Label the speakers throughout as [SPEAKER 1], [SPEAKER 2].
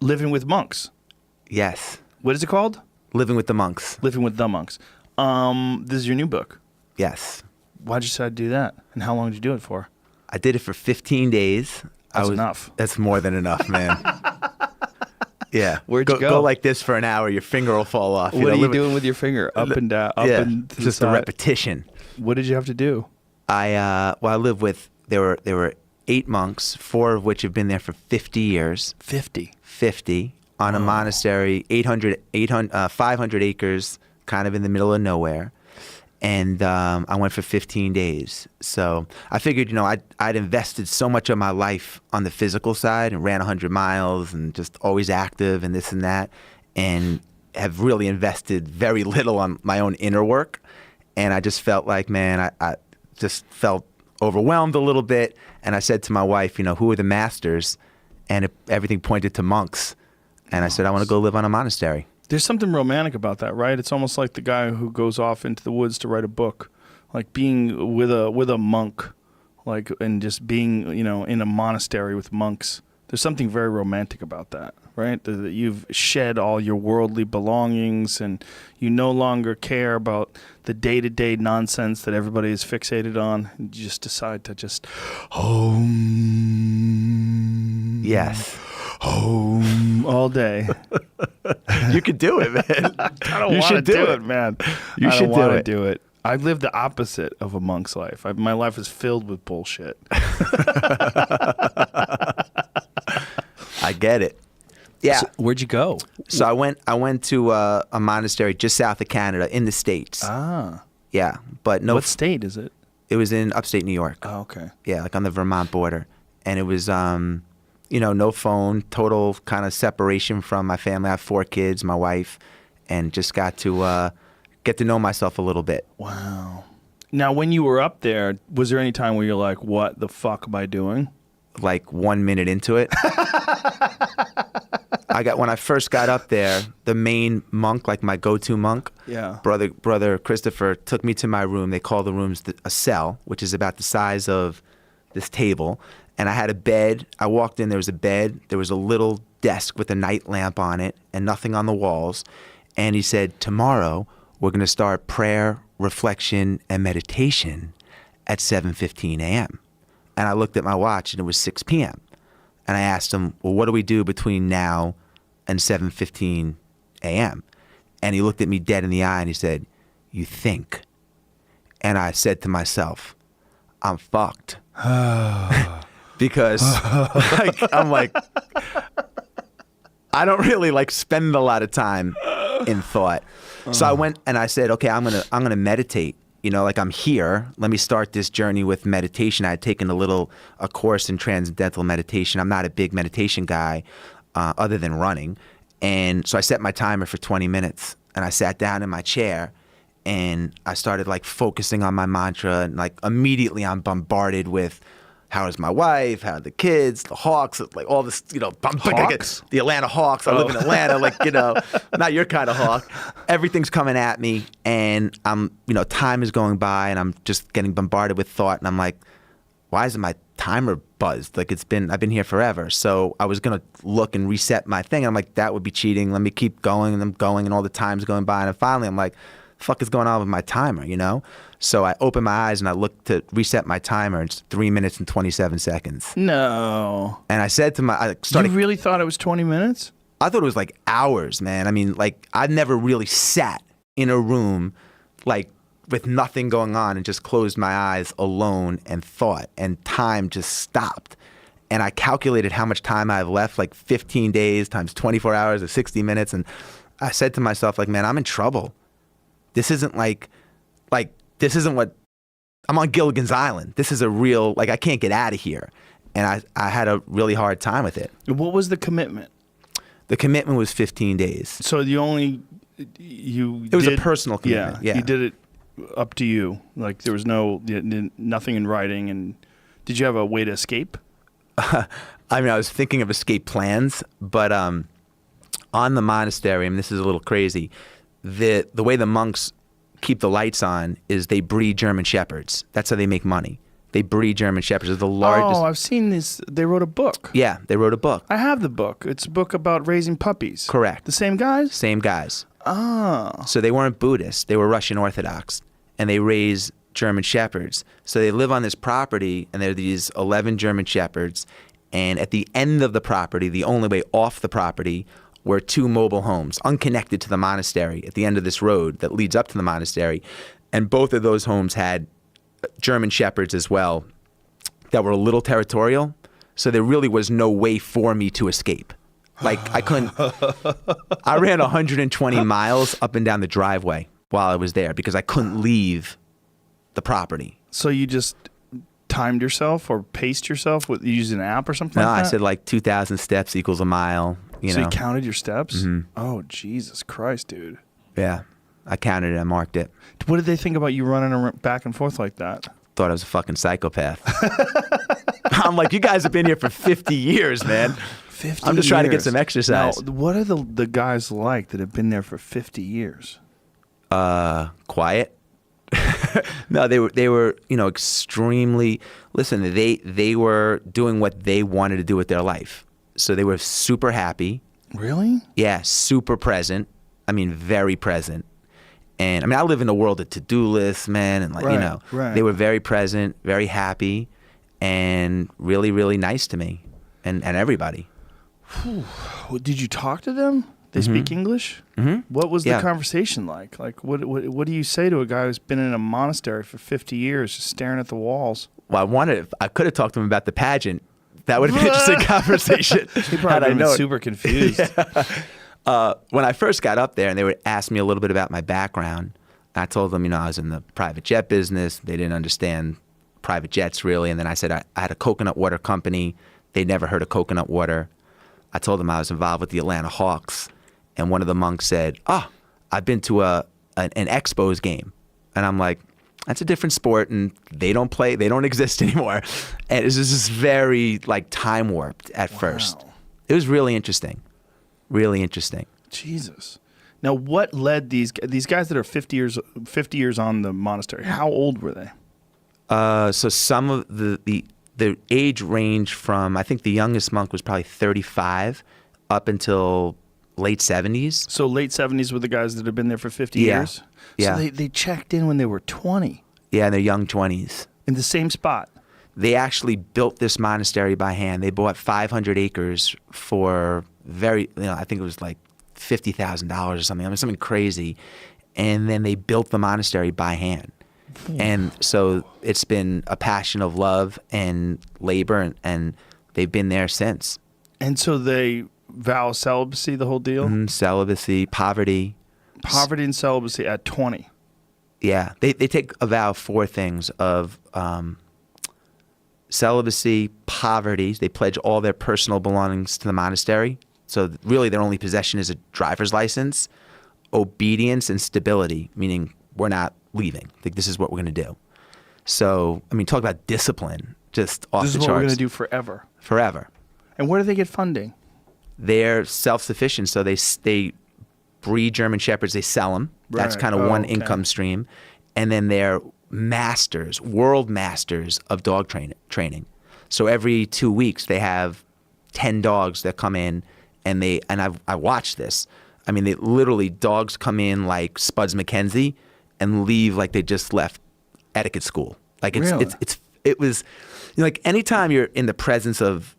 [SPEAKER 1] Living with monks.
[SPEAKER 2] Yes.
[SPEAKER 1] What is it called?
[SPEAKER 2] Living with the Monks.
[SPEAKER 1] Living with the monks. This is your new book.
[SPEAKER 2] Yes.
[SPEAKER 1] Why'd you decide to do that? And how long did you do it for?
[SPEAKER 2] I did it for 15 days.
[SPEAKER 1] That's enough.
[SPEAKER 2] That's more than enough, man. Yeah.
[SPEAKER 1] Where'd you go?
[SPEAKER 2] Go like this for an hour, your finger will fall off.
[SPEAKER 1] What are you doing with your finger? Up and down, up and to
[SPEAKER 2] just
[SPEAKER 1] the
[SPEAKER 2] a
[SPEAKER 1] side?
[SPEAKER 2] repetition.
[SPEAKER 1] What did you have to do?
[SPEAKER 2] I live with, there were 8 monks, 4 of which have been there for 50 years.
[SPEAKER 1] 50.
[SPEAKER 2] 50 on a monastery, 500 acres, kind of in the middle of nowhere. And I went for 15 days. So I figured, I'd invested so much of my life on the physical side and ran 100 miles and just always active and this and that, and have really invested very little on my own inner work. And I just felt like, man, I just felt overwhelmed a little bit. And I said to my wife, who are the masters? And everything pointed to monks. And I said, I want to go live on a monastery.
[SPEAKER 1] There's something romantic about that, right? It's almost like the guy who goes off into the woods to write a book, like being with a monk, like, and just being, in a monastery with monks. There's something very romantic about that, right? That you've shed all your worldly belongings and you no longer care about the day-to-day nonsense that everybody is fixated on. And you just decide to just home.
[SPEAKER 2] Yes.
[SPEAKER 1] Home all day.
[SPEAKER 2] You could do it, man.
[SPEAKER 1] I don't want to do it, man.
[SPEAKER 2] You should
[SPEAKER 1] want to do it. I've lived the opposite of a monk's life. My life is filled with bullshit.
[SPEAKER 2] I get it. Yeah.
[SPEAKER 1] So, where'd you go?
[SPEAKER 2] So I went to a monastery just south of Canada in the States.
[SPEAKER 1] Ah.
[SPEAKER 2] Yeah, but no.
[SPEAKER 1] What state is it?
[SPEAKER 2] It was in upstate New York.
[SPEAKER 1] Oh, okay.
[SPEAKER 2] Yeah, like on the Vermont border. And it was no phone, total kind of separation from my family. I have 4 kids, my wife, and just got to get to know myself a little bit.
[SPEAKER 1] Wow. Now, when you were up there, was there any time where you're like, what the fuck am I doing?
[SPEAKER 2] Like 1 minute into it. When I first got up there, the main monk, like my go-to monk, brother Christopher, took me to my room. They call the rooms a cell, which is about the size of this table. And I had a bed. I walked in, there was a bed. There was a little desk with a night lamp on it and nothing on the walls. And he said, tomorrow we're going to start prayer, reflection, and meditation at 7:15 a.m. And I looked at my watch and it was 6 p.m. And I asked him, well, what do we do between now and 7:15 a.m.? And he looked at me dead in the eye and he said, you think. And I said to myself, I'm fucked. Because I'm like, I don't really spend a lot of time in thought. So I went and I said, okay, I'm gonna meditate. I'm here. Let me start this journey with meditation. I had taken a course in transcendental meditation. I'm not a big meditation guy, other than running. And so I set my timer for 20 minutes and I sat down in my chair and I started focusing on my mantra, and immediately I'm bombarded with, how is my wife? How are the kids? The Hawks? All this,
[SPEAKER 1] Hawks?
[SPEAKER 2] The Atlanta Hawks. I live in Atlanta, not your kind of hawk. Everything's coming at me, and I'm, time is going by, and I'm just getting bombarded with thought, and I'm like, why isn't my timer buzzed? I've been here forever. So I was gonna look and reset my thing, and I'm like, that would be cheating. Let me keep going, and I'm going, and all the time's going by, and finally I'm like, the fuck is going on with my timer, So I opened my eyes and I looked to reset my timer. It's 3 minutes and 27 seconds.
[SPEAKER 1] No.
[SPEAKER 2] And I said to
[SPEAKER 1] You really thought it was 20 minutes?
[SPEAKER 2] I thought it was hours, man. I mean, I've never really sat in a room with nothing going on and just closed my eyes alone and thought, and time just stopped. And I calculated how much time I have left, 15 days times 24 hours or 60 minutes. And I said to myself, man, I'm in trouble. This isn't this isn't what, I'm on Gilligan's Island. This is a real, I can't get out of here. And I had a really hard time with it.
[SPEAKER 1] What was the commitment?
[SPEAKER 2] The commitment was 15 days.
[SPEAKER 1] So it was
[SPEAKER 2] a personal commitment. Yeah.
[SPEAKER 1] You did it up to you. There was nothing in writing. And did you have a way to escape?
[SPEAKER 2] I was thinking of escape plans, but on the monastery, this is a little crazy, the way the monks keep the lights on is they breed German shepherds. That's how they make money. They breed German Shepherds. They're the largest.
[SPEAKER 1] Oh, I've seen this. They wrote a book.
[SPEAKER 2] Yeah, they wrote a book.
[SPEAKER 1] I have the book. It's a book about raising puppies.
[SPEAKER 2] Correct.
[SPEAKER 1] The same guys?
[SPEAKER 2] Same guys.
[SPEAKER 1] Ah.
[SPEAKER 2] So they weren't Buddhists. They were Russian Orthodox. And they raise German Shepherds. So they live on this property, and there are these 11 German Shepherds. And at the end of the property, the only way off the property, were 2 mobile homes, unconnected to the monastery, at the end of this road that leads up to the monastery. And both of those homes had German Shepherds as well that were a little territorial. So there really was no way for me to escape. Like, I couldn't. I ran 120 miles up and down the driveway while I was there because I couldn't leave the property.
[SPEAKER 1] So you just timed yourself or paced yourself with using an app or something like that?
[SPEAKER 2] No, I said like 2,000 steps equals a mile.
[SPEAKER 1] So you counted your steps?
[SPEAKER 2] Mm-hmm.
[SPEAKER 1] Oh, Jesus Christ, dude.
[SPEAKER 2] Yeah. I counted it. I marked it.
[SPEAKER 1] What did they think about you running back and forth like that?
[SPEAKER 2] Thought I was a fucking psychopath. I'm like, you guys have been here for 50 years, man.
[SPEAKER 1] 50
[SPEAKER 2] I'm just
[SPEAKER 1] years.
[SPEAKER 2] trying to get some exercise.
[SPEAKER 1] Now, what are the guys like that have been there for 50 years?
[SPEAKER 2] Quiet. No, they were, extremely. Listen, they were doing what they wanted to do with their life. So they were super happy.
[SPEAKER 1] Really?
[SPEAKER 2] Yeah, super present. I mean, very present. And I mean, I live in a world of to-do lists, man, and
[SPEAKER 1] right.
[SPEAKER 2] They were very present, very happy, and really, really nice to me and everybody.
[SPEAKER 1] Did you talk to them? They speak English?
[SPEAKER 2] Mm-hmm.
[SPEAKER 1] What was the conversation like? Like, what do you say to a guy who's been in a monastery for 50 years, just staring at the walls?
[SPEAKER 2] Well, I could have talked to him about the pageant. That would have been an interesting conversation.
[SPEAKER 1] He probably been super confused.
[SPEAKER 2] Yeah. When I first got up there, and they would ask me a little bit about my background, I told them, I was in the private jet business. They didn't understand private jets really. And then I said I had a coconut water company. They never heard of coconut water. I told them I was involved with the Atlanta Hawks. And one of the monks said, I've been to an Expos game. And I'm like, that's a different sport, and they don't exist anymore. And it was just very time warped at first. It was really interesting. Really interesting.
[SPEAKER 1] Jesus. Now, what led these guys that are 50 years on the monastery? How old were they?
[SPEAKER 2] So some of the age range from, I think the youngest monk was probably 35 up until late 70s.
[SPEAKER 1] So late 70s were the guys that had been there for 50 years?
[SPEAKER 2] Yeah.
[SPEAKER 1] So they checked in when they were 20?
[SPEAKER 2] Yeah, in their young 20s.
[SPEAKER 1] In the same spot?
[SPEAKER 2] They actually built this monastery by hand. They bought 500 acres for I think it was like $50,000 or something. I mean, something crazy. And then they built the monastery by hand. And so it's been a passion of love and labor, and they've been there since.
[SPEAKER 1] And so they vow celibacy, the whole deal?
[SPEAKER 2] Celibacy, poverty.
[SPEAKER 1] Poverty and celibacy at 20.
[SPEAKER 2] Yeah. They take a vow of 4 things of celibacy, poverty. They pledge all their personal belongings to the monastery. So really their only possession is a driver's license, obedience, and stability, meaning we're not leaving. Like, this is what we're going to do. So, I mean, talk about discipline, just off the charts.
[SPEAKER 1] This is what we're going to do forever.
[SPEAKER 2] Forever.
[SPEAKER 1] And where do they get funding?
[SPEAKER 2] They're self-sufficient, so they breed German Shepherds, they sell them. That's kind of one income stream. And then they're masters, world masters of dog training. So every 2 weeks they have 10 dogs that come in, and I watched this. I mean, dogs come in like Spuds MacKenzie and leave like they just left etiquette school. Like it was like anytime you're in the presence of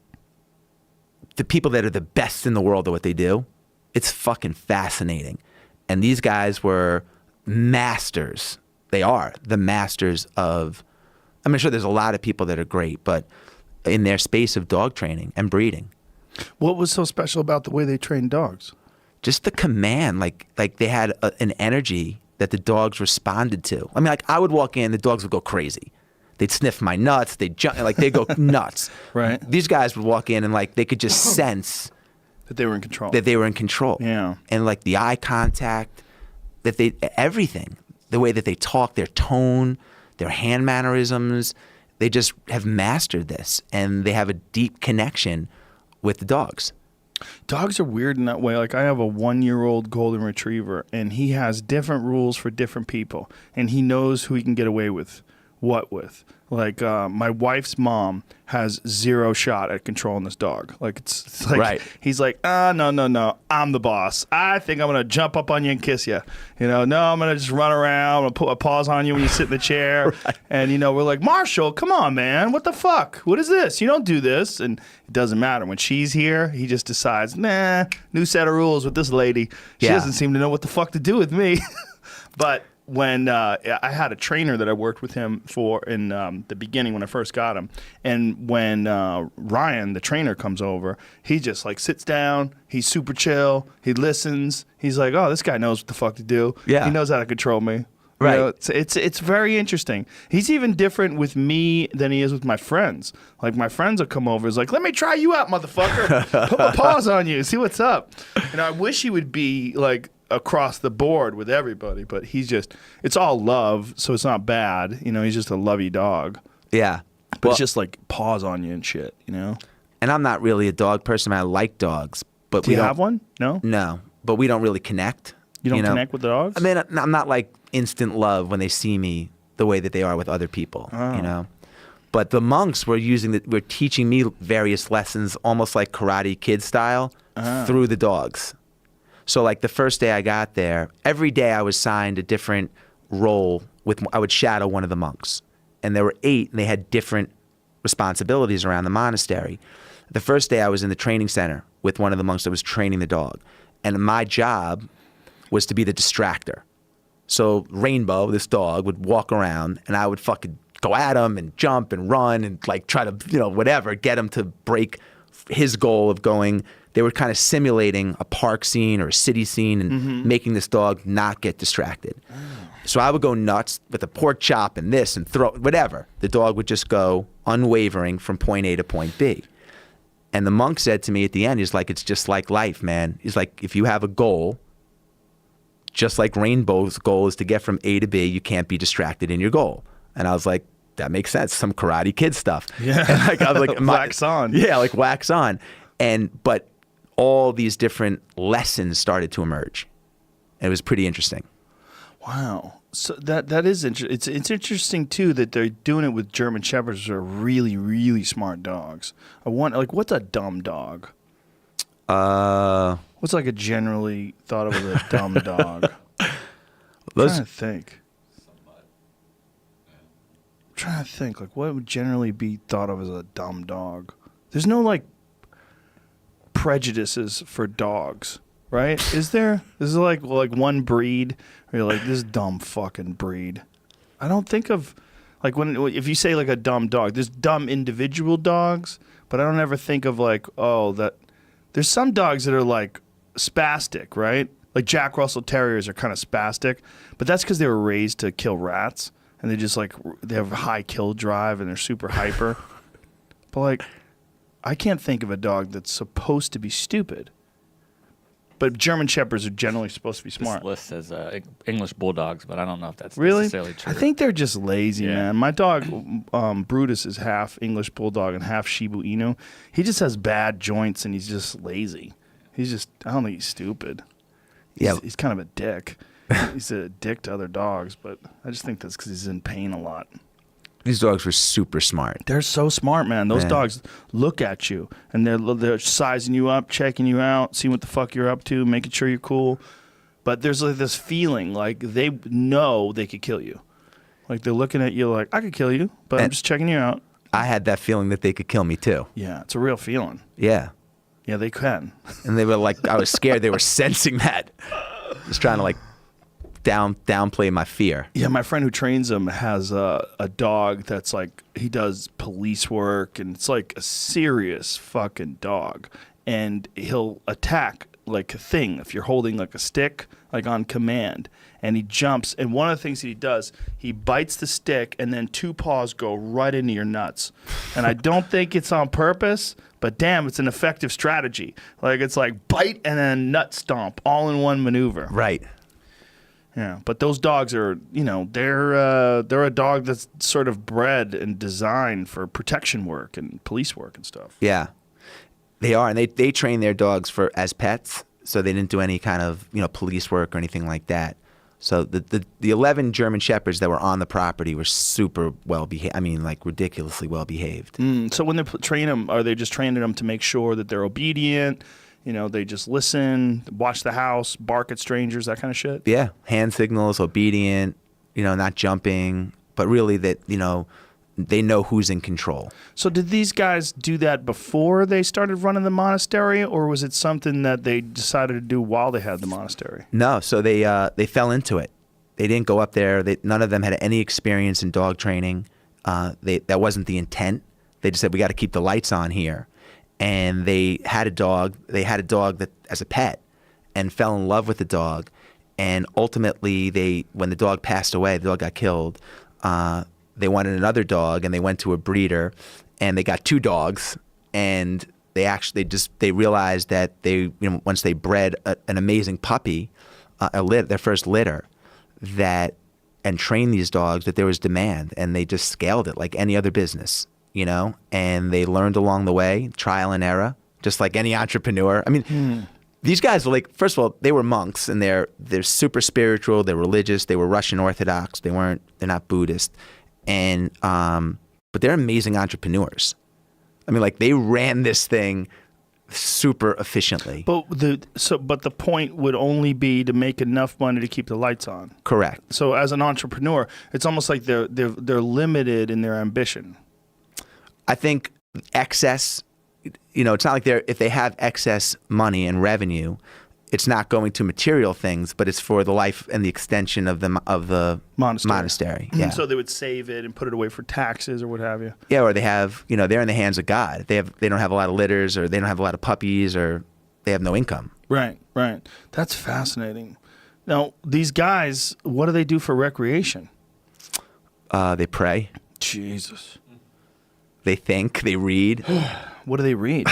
[SPEAKER 2] the people that are the best in the world at what they do, it's fucking fascinating. And these guys were masters. They are the masters of, I'm sure there's a lot of people that are great, but in their space of dog training and breeding.
[SPEAKER 1] What was so special about the way they trained dogs?
[SPEAKER 2] Just the command, like they had an energy that the dogs responded to. I mean, like I would walk in, the dogs would go crazy. They'd sniff my nuts. They'd jump, like they'd go nuts. Right. These guys would walk in and like they could just sense
[SPEAKER 1] that they were in control.
[SPEAKER 2] Yeah. And like the eye contact, everything, the way that they talk, their tone, their hand mannerisms, they just have mastered this, and they have a deep connection with the dogs.
[SPEAKER 1] Dogs are weird in that way. Like I have a 1-year-old golden retriever, and he has different rules for different people, and he knows who he can get away with what with. Like my wife's mom has zero shot at controlling this dog. Like it's like
[SPEAKER 2] right.
[SPEAKER 1] He's like, no, I'm the boss. I think I'm gonna jump up on you and kiss you. You know, no, I'm gonna just run around. I'm gonna put my paws on you when you sit in the chair. Right. And you know, we're like, Marshall, come on, man, what the fuck? What is this? You don't do this. And it doesn't matter when she's here. He just decides, nah, new set of rules with this lady. She doesn't seem to know what the fuck to do with me. But when I had a trainer that I worked with him for in the beginning when I first got him, and when Ryan, the trainer, comes over, he just like sits down. He's super chill. He listens. He's like, oh, this guy knows what the fuck to do. Yeah, he knows how to control me. Right. You know, it's very interesting. He's even different with me than he is with my friends. Like my friends will come over. He's like, let me try you out, motherfucker. Put my paws on you. See what's up. And I wish he would be like across the board with everybody, but it's all love, so it's not bad. You know, he's just a lovey dog.
[SPEAKER 2] Yeah.
[SPEAKER 1] But it's just like paws on you and shit, you know?
[SPEAKER 2] And I'm not really a dog person. I like dogs. But
[SPEAKER 1] Do you have one? No?
[SPEAKER 2] No. But we don't really connect.
[SPEAKER 1] You don't connect with the dogs?
[SPEAKER 2] I mean, I'm not like instant love when they see me the way that they are with other people, you know? But the monks were teaching me various lessons, almost like Karate Kid style, through the dogs. So like the first day I got there, every day I was assigned a different role. I would shadow one of the monks. And there were 8, and they had different responsibilities around the monastery. The first day I was in the training center with one of the monks that was training the dog. And my job was to be the distractor. So Rainbow, this dog, would walk around, and I would fucking go at him and jump and run and like try to, you know, whatever, get him to break his goal of going. They were kind of simulating a park scene or a city scene and making this dog not get distracted. Oh. So I would go nuts with a pork chop and this and throw whatever. The dog would just go unwavering from point A to point B. And the monk said to me at the end, he's like, it's just like life, man. He's like, if you have a goal, just like Rainbow's goal is to get from A to B, you can't be distracted in your goal. And I was like, that makes sense. Some Karate Kid stuff.
[SPEAKER 1] Yeah.
[SPEAKER 2] And like, I was like,
[SPEAKER 1] wax on.
[SPEAKER 2] Yeah, like wax on. But all these different lessons started to emerge. And it was pretty interesting.
[SPEAKER 1] Wow. So that is interesting. It's interesting too that they're doing it with German Shepherds, who are really, really smart dogs. I want what's a dumb dog? What's like a generally thought of as a dumb dog? I'm trying to think. Like what would generally be thought of as a dumb dog? There's no like prejudices for dogs, right? Is there? Is there like one breed where you're like, this dumb fucking breed? I don't think of like if you say like a dumb dog, there's dumb individual dogs, but I don't ever think of like, oh, that there's some dogs that are like spastic, right? Like Jack Russell Terriers are kind of spastic, but that's because they were raised to kill rats, and they just like they have high kill drive and they're super hyper. But like, I can't think of a dog that's supposed to be stupid. But German Shepherds are generally supposed to be smart.
[SPEAKER 3] This list says English Bulldogs, but I don't know if that's
[SPEAKER 1] really
[SPEAKER 3] necessarily true.
[SPEAKER 1] I think they're just lazy, man. My dog, Brutus, is half English Bulldog and half Shiba Inu. He just has bad joints, and he's just lazy. I don't think he's stupid. He's kind of a dick. He's a dick to other dogs, but I just think that's because he's in pain a lot.
[SPEAKER 2] These dogs were super smart.
[SPEAKER 1] They're so smart, man. Those dogs look at you, and they're sizing you up, checking you out, seeing what the fuck you're up to, making sure you're cool. But there's like this feeling like they know they could kill you. Like they're looking at you like, I could kill you, but I'm just checking you out.
[SPEAKER 2] I had that feeling that they could kill me too.
[SPEAKER 1] Yeah, it's a real feeling.
[SPEAKER 2] Yeah.
[SPEAKER 1] Yeah, they can.
[SPEAKER 2] And they were like, I was scared. They were sensing that. Just trying to like downplay my fear.
[SPEAKER 1] Yeah, my friend who trains him has a dog that's like, he does police work, and it's like a serious fucking dog. And he'll attack like a thing if you're holding like a stick, like on command. And he jumps, and one of the things that he does, he bites the stick, and then two paws go right into your nuts. And I don't think it's on purpose, but damn, it's an effective strategy. Like it's like bite and then nut stomp all in one maneuver.
[SPEAKER 2] Right.
[SPEAKER 1] Yeah, but those dogs are, you know, they're a dog that's sort of bred and designed for protection work and police work and stuff.
[SPEAKER 2] Yeah, they are, and they train their dogs as pets, so they didn't do any kind of police work or anything like that. So the 11 German Shepherds that were on the property were super well behaved. I mean, like ridiculously well behaved.
[SPEAKER 1] So when they train them, are they just training them to make sure that they're obedient? You know, they just listen, watch the house, bark at strangers, that kind of shit?
[SPEAKER 2] Yeah, hand signals, obedient, you know, not jumping, but really that, you know, they know who's in control.
[SPEAKER 1] So did these guys do that before they started running the monastery, or was it something that they decided to do while they had the monastery?
[SPEAKER 2] No, so they fell into it. They didn't go up there. None of them had any experience in dog training. That wasn't the intent. They just said, we got to keep the lights on here. And they had a dog. They had a dog that as a pet and fell in love with the dog. And ultimately, when the dog passed away, the dog got killed, they wanted another dog, and they went to a breeder, and they got 2 dogs, and they realized that once they bred an amazing puppy, their first litter, and trained these dogs, that there was demand, and they just scaled it like any other business, you know, and they learned along the way, trial and error, just like any entrepreneur. I mean, these guys were like, first of all, they were monks, and they're super spiritual, they're religious, they were Russian Orthodox, they're not Buddhist. And but they're amazing entrepreneurs. I mean, like, they ran this thing super efficiently.
[SPEAKER 1] But the point would only be to make enough money to keep the lights on.
[SPEAKER 2] Correct.
[SPEAKER 1] So as an entrepreneur, it's almost like they're limited in their ambition.
[SPEAKER 2] I think excess, you know, it's not like if they have excess money and revenue, it's not going to material things, but it's for the life and the extension of the monastery. Yeah.
[SPEAKER 1] So they would save it and put it away for taxes or what have you.
[SPEAKER 2] Yeah, or they have, you know, they're in the hands of God. They don't have a lot of litters, or they don't have a lot of puppies, or they have no income.
[SPEAKER 1] Right. That's fascinating. Now, these guys, what do they do for recreation?
[SPEAKER 2] They pray.
[SPEAKER 1] Jesus.
[SPEAKER 2] They think. They read.
[SPEAKER 1] What do they read?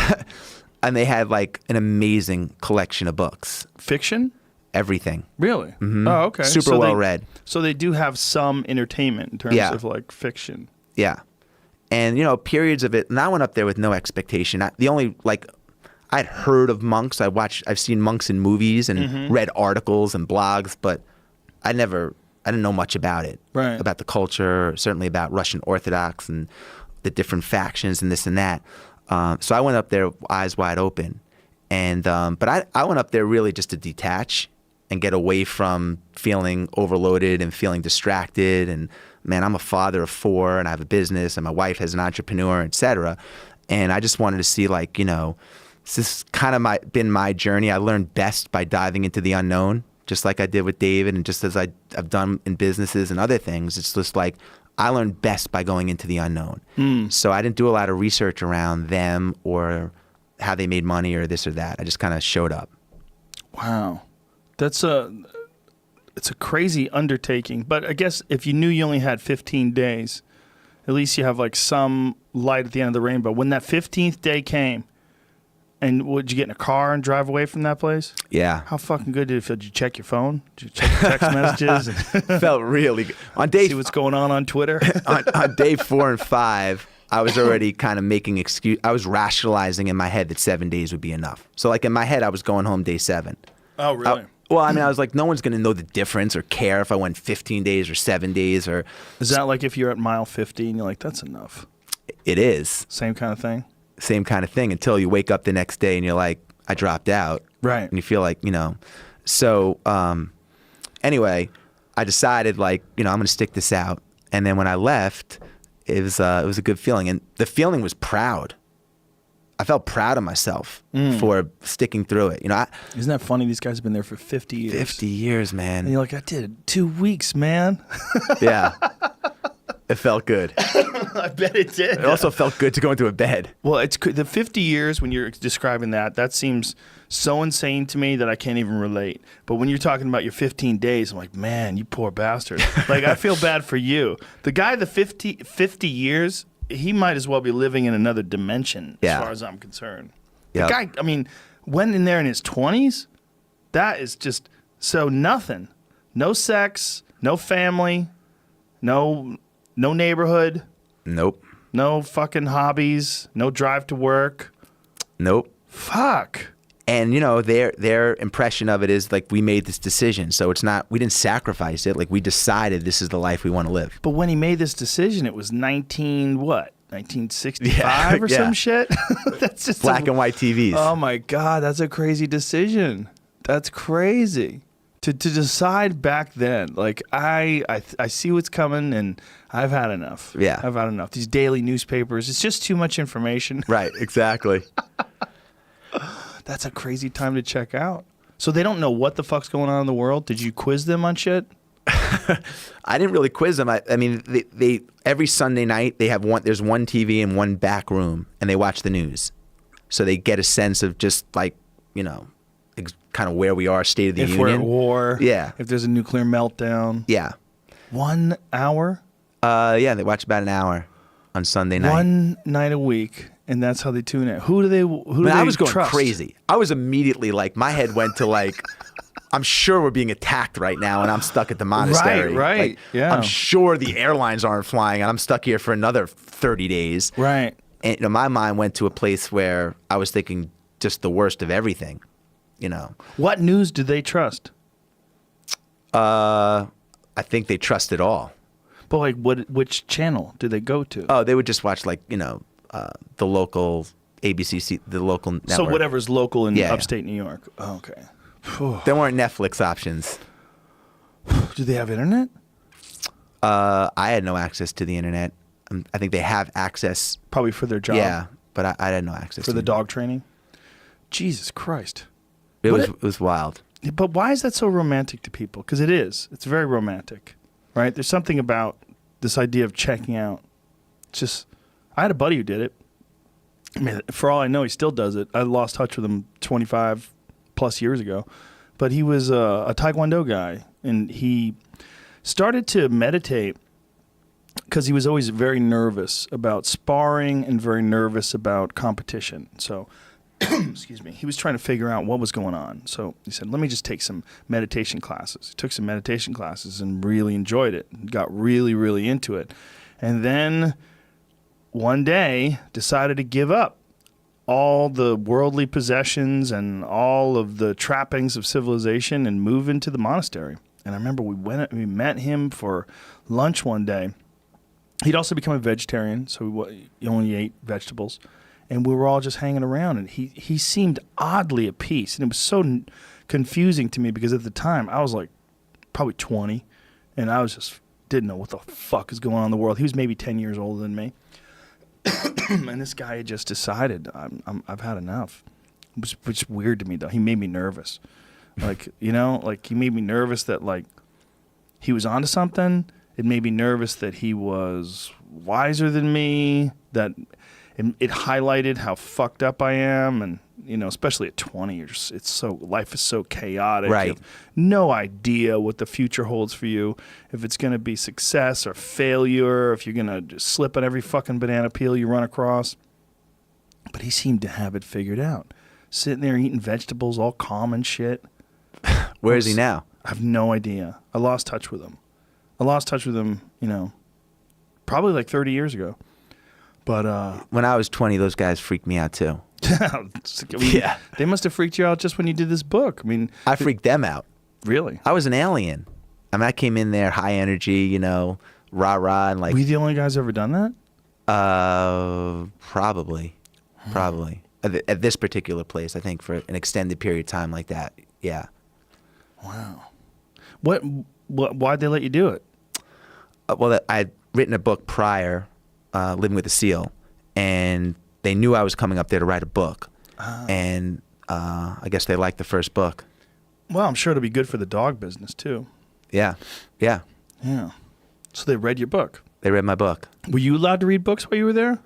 [SPEAKER 2] And they had like an amazing collection of books.
[SPEAKER 1] Fiction?
[SPEAKER 2] Everything.
[SPEAKER 1] Really?
[SPEAKER 2] Mm-hmm.
[SPEAKER 1] Oh, okay.
[SPEAKER 2] Super well read.
[SPEAKER 1] So they do have some entertainment in terms of like fiction.
[SPEAKER 2] Yeah. And, you know, periods of it. And I went up there with no expectation. I'd heard of monks. I've seen monks in movies and read articles and blogs, but I didn't know much about it.
[SPEAKER 1] Right.
[SPEAKER 2] About the culture, certainly about Russian Orthodox and the different factions and this and that. So I went up there eyes wide open, and but I went up there really just to detach and get away from feeling overloaded and feeling distracted. And man, I'm a father of 4, and I have a business, and my wife has an entrepreneur, etc. And I just wanted to see, like, you know, this is kind of been my journey. I learned best by diving into the unknown, just like I did with David, and just as I've done in businesses and other things. It's just like, I learned best by going into the unknown. So I didn't do a lot of research around them or how they made money or this or that. I just kind of showed up.
[SPEAKER 1] Wow. It's a crazy undertaking. But I guess if you knew you only had 15 days, at least you have like some light at the end of the rainbow. When that 15th day came, and would you get in a car and drive away from that place?
[SPEAKER 2] Yeah.
[SPEAKER 1] How fucking good did it feel? Did you check your phone? Did you check your text messages?
[SPEAKER 2] Felt really good.
[SPEAKER 1] See what's going on Twitter?
[SPEAKER 2] on day 4 and 5, I was already kind of making I was rationalizing in my head that 7 days would be enough. So like in my head, I was going home day 7.
[SPEAKER 1] Oh, really?
[SPEAKER 2] Well, I mean, I was like, no one's going to know the difference or care if I went 15 days or 7 days or.
[SPEAKER 1] Is that like if you're at mile 50 and you're like, that's enough?
[SPEAKER 2] It is.
[SPEAKER 1] Same kind of thing?
[SPEAKER 2] Same kind of thing until you wake up the next day and you're like, I dropped out.
[SPEAKER 1] Right.
[SPEAKER 2] And you feel like, you know. So anyway, I decided, like, you know, I'm going to stick this out. And then when I left, it was a good feeling. And the feeling was proud. I felt proud of myself for sticking through it. You know,
[SPEAKER 1] isn't that funny? These guys have been there for 50 years.
[SPEAKER 2] 50 years, man.
[SPEAKER 1] And you're like, I did it 2 weeks, man.
[SPEAKER 2] Yeah. It felt good.
[SPEAKER 1] I bet it did.
[SPEAKER 2] It also felt good to go into a bed.
[SPEAKER 1] Well, it's the 50 years when you're describing that seems so insane to me that I can't even relate. But when you're talking about your 15 days, I'm like, man, you poor bastard. Like, I feel bad for you. The guy, the 50 years, he might as well be living in another dimension as far as I'm concerned. The guy, I mean, went in there in his 20s, that is just so nothing. No sex, no family, no neighborhood.
[SPEAKER 2] Nope.
[SPEAKER 1] No fucking hobbies. No drive to work.
[SPEAKER 2] Nope.
[SPEAKER 1] Fuck.
[SPEAKER 2] And their impression of it is like we made this decision, so it's not, we didn't sacrifice it. Like we decided this is the life we want to live.
[SPEAKER 1] But when he made this decision, it was 1965 or some shit. That's just
[SPEAKER 2] black and white TVs.
[SPEAKER 1] Oh my God, that's a crazy decision. That's crazy to decide back then. Like I see what's coming, and I've had enough.
[SPEAKER 2] Yeah,
[SPEAKER 1] I've had enough. These daily newspapers, it's just too much information.
[SPEAKER 2] Right. Exactly.
[SPEAKER 1] That's a crazy time to check out. So they don't know what the fuck's going on in the world? Did you quiz them on shit?
[SPEAKER 2] I didn't really quiz them. I mean, they every Sunday night, there's one TV in one back room, and they watch the news. So they get a sense of just like, kind of where we are, state of the union.
[SPEAKER 1] If we're at war.
[SPEAKER 2] Yeah.
[SPEAKER 1] If there's a nuclear meltdown.
[SPEAKER 2] Yeah.
[SPEAKER 1] 1 hour?
[SPEAKER 2] Yeah, they watch about an hour on Sunday night.
[SPEAKER 1] One night a week. And that's how they tune in. Who do they
[SPEAKER 2] I was going
[SPEAKER 1] trust?
[SPEAKER 2] crazy. I was immediately like, my head went to like, I'm sure we're being attacked right now, and I'm stuck at the monastery.
[SPEAKER 1] Right.
[SPEAKER 2] Like,
[SPEAKER 1] Yeah.
[SPEAKER 2] I'm sure the airlines aren't flying, and I'm stuck here for another 30 days.
[SPEAKER 1] Right.
[SPEAKER 2] And my mind went to a place where I was thinking just the worst of everything.
[SPEAKER 1] What news do they trust?
[SPEAKER 2] I think they trust it all.
[SPEAKER 1] But like, which channel do they go to?
[SPEAKER 2] Oh, they would just watch like the local ABC, the local network.
[SPEAKER 1] So whatever's local in upstate New York. Oh, okay.
[SPEAKER 2] There weren't Netflix options.
[SPEAKER 1] Do they have internet?
[SPEAKER 2] I had no access to the internet. I think they have access.
[SPEAKER 1] Probably for their job.
[SPEAKER 2] Yeah, but I had no access
[SPEAKER 1] for
[SPEAKER 2] to
[SPEAKER 1] the
[SPEAKER 2] it.
[SPEAKER 1] dog training. Jesus Christ.
[SPEAKER 2] It was wild.
[SPEAKER 1] But why is that so romantic to people? Because it is. It's very romantic, right? There's something about this idea of checking out. It's just, I had a buddy who did it. I mean, for all I know, he still does it. I lost touch with him 25 plus years ago. But he was a Taekwondo guy, and he started to meditate because he was always very nervous about sparring and very nervous about competition. So, excuse me, he was trying to figure out what was going on. So he said, let me just take some meditation classes. He took some meditation classes and really enjoyed it, got really, really into it. And then one day decided to give up all the worldly possessions and all of the trappings of civilization and move into the monastery. And I remember we met him for lunch one day. He'd also become a vegetarian, so he only ate vegetables. And we were all just hanging around, and he seemed oddly at peace. And it was so confusing to me because at the time I was like probably 20, and I was just didn't know what the fuck is going on in the world. He was maybe 10 years older than me. And this guy had just decided, I've had enough. Which is weird to me, though. He made me nervous. Like, he made me nervous that, like, he was onto something. It made me nervous that he was wiser than me, that it highlighted how fucked up I am. And, especially at 20, life is so chaotic.
[SPEAKER 2] Right.
[SPEAKER 1] You have no idea what the future holds for you. If it's going to be success or failure, if you're going to just slip on every fucking banana peel you run across. But he seemed to have it figured out. Sitting there eating vegetables, all calm and shit.
[SPEAKER 2] Where is he now?
[SPEAKER 1] I have no idea. I lost touch with him. Probably like 30 years ago. But
[SPEAKER 2] when I was 20, those guys freaked me out too.
[SPEAKER 1] Yeah. They must have freaked you out just when you did this book. I mean,
[SPEAKER 2] I freaked them out.
[SPEAKER 1] Really?
[SPEAKER 2] I was an alien. I mean, I came in there high energy, rah-rah, and like.
[SPEAKER 1] Were you the only guys ever done that?
[SPEAKER 2] Probably. At this particular place, I think, for an extended period of time like that. Yeah.
[SPEAKER 1] Wow. Why'd they let you do it?
[SPEAKER 2] Well, I'd written a book prior, Living with a Seal, and they knew I was coming up there to write a book. And I guess they liked the first book.
[SPEAKER 1] Well, I'm sure it'll be good for the dog business, too.
[SPEAKER 2] Yeah.
[SPEAKER 1] So they read your book.
[SPEAKER 2] They read my book.
[SPEAKER 1] Were you allowed to read books while you were there?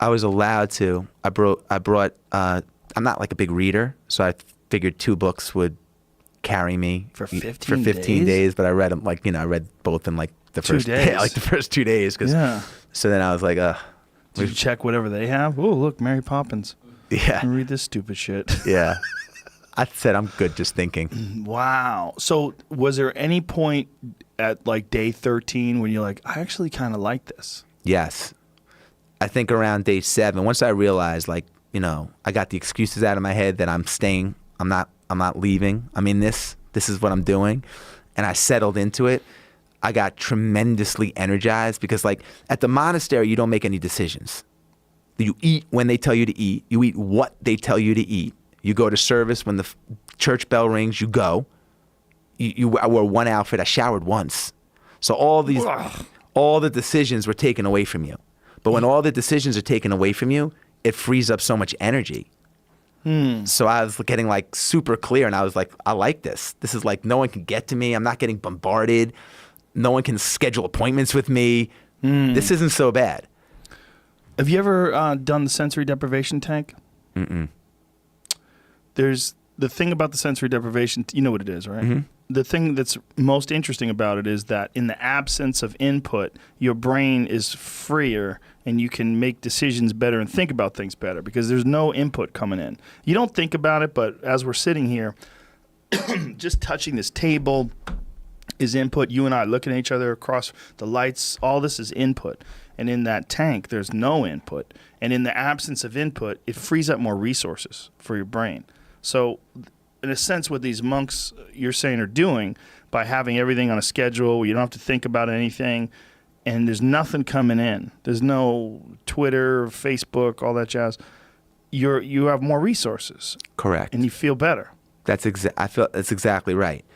[SPEAKER 2] I was allowed to. I brought. I'm not like a big reader, so I figured 2 books would carry me
[SPEAKER 1] for 15
[SPEAKER 2] days. But I read them I read both in like the first
[SPEAKER 1] 2 days.
[SPEAKER 2] Yeah, like the first 2 days. So then I was like,
[SPEAKER 1] Did you check whatever they have? Oh, look, Mary Poppins.
[SPEAKER 2] Yeah.
[SPEAKER 1] Read this stupid shit.
[SPEAKER 2] Yeah. I said I'm good just thinking.
[SPEAKER 1] Wow. So was there any point at like day 13 when you're like, I actually kind of like this?
[SPEAKER 2] Yes. I think around day 7, once I realized I got the excuses out of my head that I'm staying I'm not leaving. I'm in this. This is what I'm doing. And I settled into it. I got tremendously energized because, like, at the monastery, you don't make any decisions. You eat when they tell you to eat. You eat what they tell you to eat. You go to service when the church bell rings. You go. I wore one outfit. I showered once. So all the decisions were taken away from you. But when all the decisions are taken away from you, it frees up so much energy. So I was getting like super clear, and I was like, I like this. This is like, no one can get to me. I'm not getting bombarded. No one can schedule appointments with me. This isn't so bad.
[SPEAKER 1] Have you ever done the sensory deprivation tank?
[SPEAKER 2] Mm-mm.
[SPEAKER 1] There's the thing about the sensory deprivation, you know what it is, right?
[SPEAKER 2] Mm-hmm.
[SPEAKER 1] The thing that's most interesting about it is that in the absence of input, your brain is freer and you can make decisions better and think about things better because there's no input coming in. You don't think about it, but as we're sitting here, just touching this table is input. You and I looking at each other across the lights, all this is input. And in that tank, there's no input. And in the absence of input, it frees up more resources for your brain. So in a sense, what these monks you're saying are doing by having everything on a schedule, you don't have to think about anything, and there's nothing coming in. There's no Twitter, Facebook, all that jazz. You have more resources.
[SPEAKER 2] Correct.
[SPEAKER 1] And you feel better.
[SPEAKER 2] I feel that's exactly right.